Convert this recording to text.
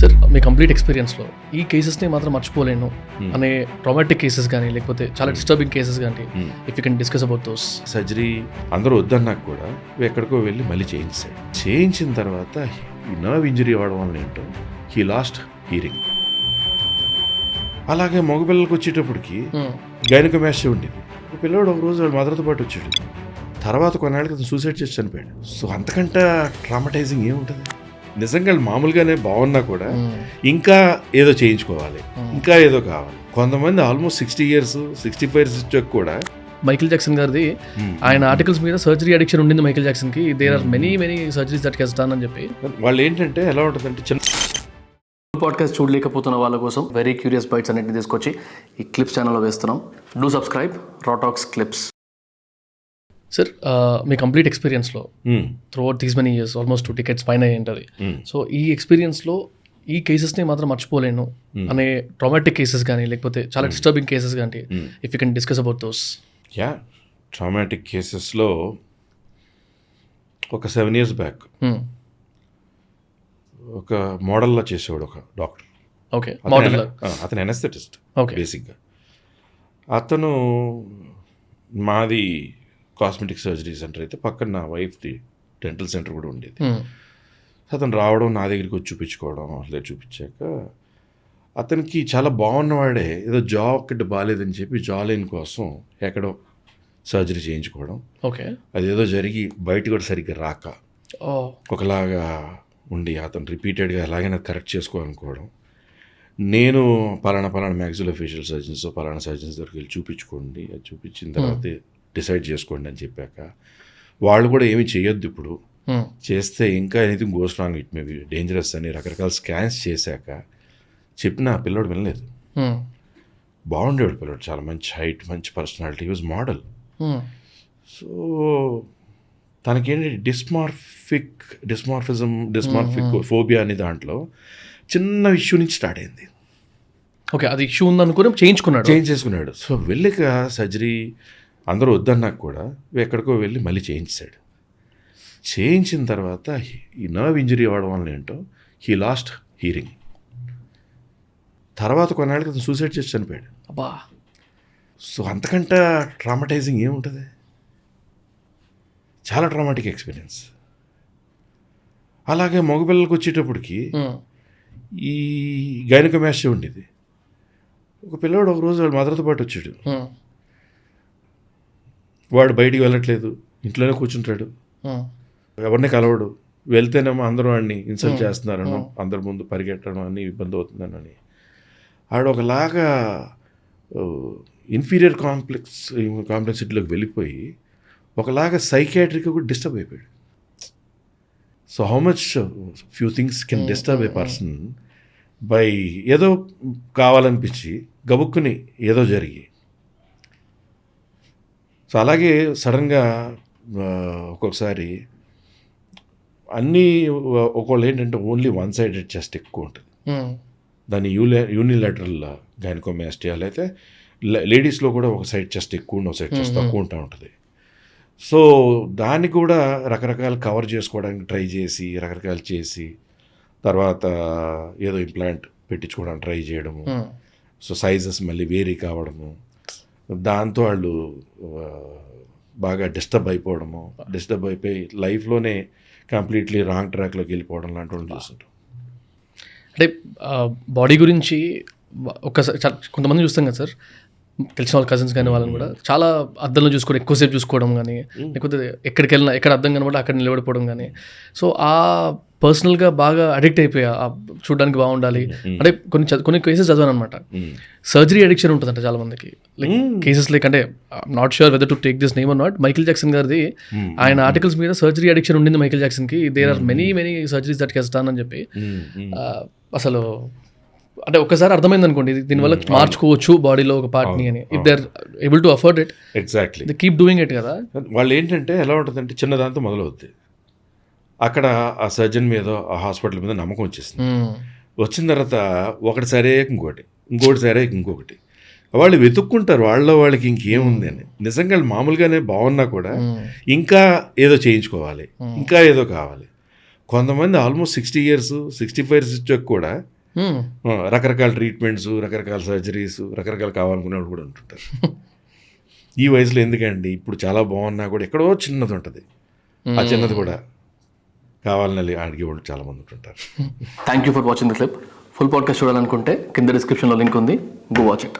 Sir మీ complete ఎక్స్పీరియన్స్లో ఈ కేసెస్ని మాత్రం మర్చిపోలేను అనే ట్రామాటిక్ కేసెస్ కానీ లేకపోతే చాలా డిస్టర్బింగ్ కేసెస్ కానీ if you can discuss about those. Surgery అందరూ వద్దన్నాక కూడా ఎక్కడికో వెళ్ళి మళ్ళీ చేయించాడు. చేయించిన తర్వాత ఈ నర్వ్ ఇంజరీ అవ్వడం వల్ల ఏంటో హీ లాస్ట్ హీరింగ్. అలాగే మగపిల్లలకు వచ్చేటప్పటికి గైనకోమాస్టియా ఉండేది. ఒక పిల్లవాడు ఒక రోజు వాళ్ళ మదర్తో పాటు వచ్చాడు. తర్వాత కొన్నాళ్ళకి అతను సూసైడ్ చేసి చనిపోయాడు. సో అంతకంటే ట్రామటైజింగ్ ఏముంటుంది? నిజంగా మామూలుగానే బాగున్నా కూడా ఇంకా ఏదో చేయించుకోవాలి, ఇంకా ఏదో కావాలి. కొంతమంది ఆల్మోస్ట్ 60 years 65 years వచ్చాక కూడా మైకిల్ జాక్సన్ గారిది ఆయన ఆర్టికల్స్ మీద సర్జరీ అడిక్షన్ ఉండింది మైకిల్ జాక్సన్ కి. There are many surgeries that has done అని చెప్పి వాళ్ళు ఏంటంటే ఎలా ఉంటుందంటే చిన్న పాడ్కాస్ట్ చూడలేకపోతున్న వాళ్ళ కోసం వెరీ క్యూరియస్ బైట్స్ అన్నింటిని తీసుకొచ్చి ఈ క్లిప్స్ ఛానల్లో వేస్తున్నాం. Do subscribe Raw Talks clips. Sir మీ కంప్లీట్ ఎక్స్పీరియన్స్లో throughout these many years almost 2 decades పైన ఉంటుంది. సో ఈ ఎక్స్పీరియన్స్లో ఈ కేసెస్ని మాత్రం మర్చిపోలేను అనే ట్రామాటిక్ కేసెస్ కానీ లేకపోతే చాలా డిస్టర్బింగ్ కేసెస్ కానీ if you can discuss about those. Traumatic కేసెస్లో ఒక 7 years బ్యాక్ ఒక మోడల్లా చేసేవాడు ఒక డాక్టర్. Okay, model. అతను ఎనస్థెటిస్ట్ ఓకే. బేసిక్గా. అతను మాది కాస్మెటిక్ సర్జరీ సెంటర్ అయితే పక్కన నా వైఫ్ది డెంటల్ సెంటర్ కూడా ఉండేది. అతను రావడం నా దగ్గరికి వచ్చి చూపించుకోవడం, అట్లా చూపించాక అతనికి చాలా బాగున్నవాడే ఏదో జా ఒక్కటి బాగాలేదని చెప్పి జా లైన్ కోసం ఎక్కడో సర్జరీ చేయించుకోవడం. ఓకే. అదేదో జరిగి బయట కూడా సరిగ్గా రాక ఒకలాగా ఉండి అతను రిపీటెడ్గా ఎలాగైనా కరెక్ట్ చేసుకోవాలనుకోవడం. నేను పలానా మ్యాక్సిలోఫేషియల్ సర్జన్స్ పలానా సర్జన్స్ దగ్గరికి వెళ్ళి చూపించుకోండి, అది చూపించిన తర్వాత డిసైడ్ చేసుకోండి అని చెప్పాక వాళ్ళు కూడా ఏమి చేయొద్దు, ఇప్పుడు చేస్తే ఇంకా anything goes wrong, it may be dangerous అని రకరకాల స్కాన్స్ చేశాక చెప్పిన ఆ పిల్లోడు వినలేదు. బాగుండేవాడు పిల్లోడు, చాలా మంచి హైట్, మంచి పర్సనాలిటీ, వాజ్ మోడల్. సో తనకేంటి డిస్మార్ఫిక్ ఫోబియా అనే దాంట్లో చిన్న ఇష్యూ నుంచి స్టార్ట్ అయింది. ఓకే, అది ఇష్యూ ఉందనుకుని చేయించుకున్నాడు. సో వెళ్ళక సర్జరీ అందరూ వద్దన్నాక కూడా ఎక్కడికో వెళ్ళి మళ్ళీ చేయించాడు. చేయించిన తర్వాత ఈ నర్వ్ ఇంజరీ అవ్వడం వల్ల ఏంటో హీ లాస్ట్ హీరింగ్. తర్వాత కొన్నాళ్ళకి అతను సూసైడ్ చేసి చనిపోయాడు. అబ్బా. సో అంతకంటే ట్రామటైజింగ్ ఏముంటుంది? చాలా ట్రామాటిక్ ఎక్స్పీరియన్స్. అలాగే మగపిల్లలకు వచ్చేటప్పటికి ఈ గైనకోమాస్టియా ఉండేది. ఒక పిల్లవాడు ఒక రోజు వాళ్ళ మదర్తో పాటు వచ్చాడు. వాడు బయటికి వెళ్ళట్లేదు, ఇంట్లోనే కూర్చుంటాడు, ఎవరిని కలవడు. వెళ్తేనేమో అందరూ వాడిని ఇన్సల్ట్ చేస్తున్నారనో, అందరి ముందు పరిగెట్టడం అని ఇబ్బంది అవుతుందనని ఆడు ఒకలాగా ఇన్ఫీరియర్ కాంప్లెక్సిటీలోకి వెళ్ళిపోయి ఒకలాగా సైకియాట్రిక్ కూడా డిస్టర్బ్ అయిపోయాడు. So how much few things can disturb A person by ఏదో కావాలనిపించి గబుక్కుని ఏదో జరిగి. సో అలాగే సడన్గా ఒక్కొక్కసారి అన్నీ ఒకళ్ళు ఏంటంటే ఓన్లీ వన్ సైడెడ్ చెస్ట్ ఎక్కువ ఉంటుంది. దాన్ని యూనిలాటరల్ గైనకోమాస్టియా అయితే లేడీస్లో కూడా ఒక సైడ్ చెస్ట్ ఎక్కువ ఉండి ఒక సైడ్ చెస్ట్ తక్కువ ఉంటుంది. సో దాన్ని కూడా రకరకాలు కవర్ చేసుకోవడానికి ట్రై చేసి రకరకాలు చేసి తర్వాత ఏదో ఇంప్లాంట్ పెట్టించుకోవడానికి ట్రై చేయడము. సో సైజెస్ మళ్ళీ వేరీ కావడము, దాంతో వాళ్ళు బాగా డిస్టర్బ్ అయిపోయి లైఫ్లోనే కంప్లీట్లీ రాంగ్ ట్రాక్లోకి వెళ్ళిపోవడం లాంటి వాళ్ళు చూస్తుంటాం. అంటే బాడీ గురించి ఒక్కసారి కొంతమంది చూస్తాం కదా సార్, తెలిసిన వాళ్ళ కజిన్స్ కానీ వాళ్ళని కూడా చాలా అద్దంలో చూసుకోవడం, ఎక్కువసేపు చూసుకోవడం కానీ లేకపోతే ఎక్కడికి వెళ్ళినా ఎక్కడ అద్దం కనబడి అక్కడ నిలబడిపోవడం కానీ. సో ఆ పర్సనల్గా బాగా అడిక్ట్ అయిపోయా, చూడడానికి బాగుండాలి అంటే కొన్ని కేసెస్ చదివాను అనమాట. సర్జరీ అడిక్షన్ ఉంటుందంట చాలా మందికి. లైక్ కేసెస్ లైక్ అంటే not sure whether to take this name or not, Michael Jackson గారిది ఆయన ఆర్టికల్స్ మీద సర్జరీ అడిక్షన్ ఉండింది మైకిల్ జాక్సన్కి. There are many surgeries that has done అని చెప్పి అసలు అంటే ఒక్కసారి అర్థమైంది అనుకోండి, దీనివల్ల మార్చుకోవచ్చు బాడీలో ఒక పార్ట్ని అని. If they are able to afford it, exactly they keep doing it కదా. వాళ్ళు ఏంటంటే ఎలా ఉంటుందంటే చిన్నదాంతో మొదలవుద్ది. అక్కడ ఆ సర్జన్ మీద ఆ హాస్పిటల్ మీద నమ్మకం వచ్చేసింది. వచ్చిన తర్వాత ఒకటి సరే ఇంకోటి సరే ఇంకొకటి వాళ్ళు వెతుక్కుంటారు వాళ్ళకి ఇంకేముంది అని. నిజంగా మామూలుగానే బాగున్నా కూడా ఇంకా ఏదో చేయించుకోవాలి, ఇంకా ఏదో కావాలి. కొంతమంది ఆల్మోస్ట్ 60 years 65 years వచ్చాక కూడా రకరకాల ట్రీట్మెంట్స్, రకరకాల సర్జరీస్, రకరకాల కావాలనుకునే వాళ్ళు కూడా ఉంటుంటారు. ఈ వయసులో ఎందుకండి, ఇప్పుడు చాలా బాగున్నా కూడా ఎక్కడో చిన్నది ఉంటుంది, ఆ చిన్నది కూడా కావాలని అడిగేవాళ్ళు చాలామంది ఉంటుంటారు. Thank you for watching the clip. Full podcast చూడాలనుకుంటే కింద డిస్క్రిప్షన్లో లింక్ ఉంది, గో వాచ్ ఇట్.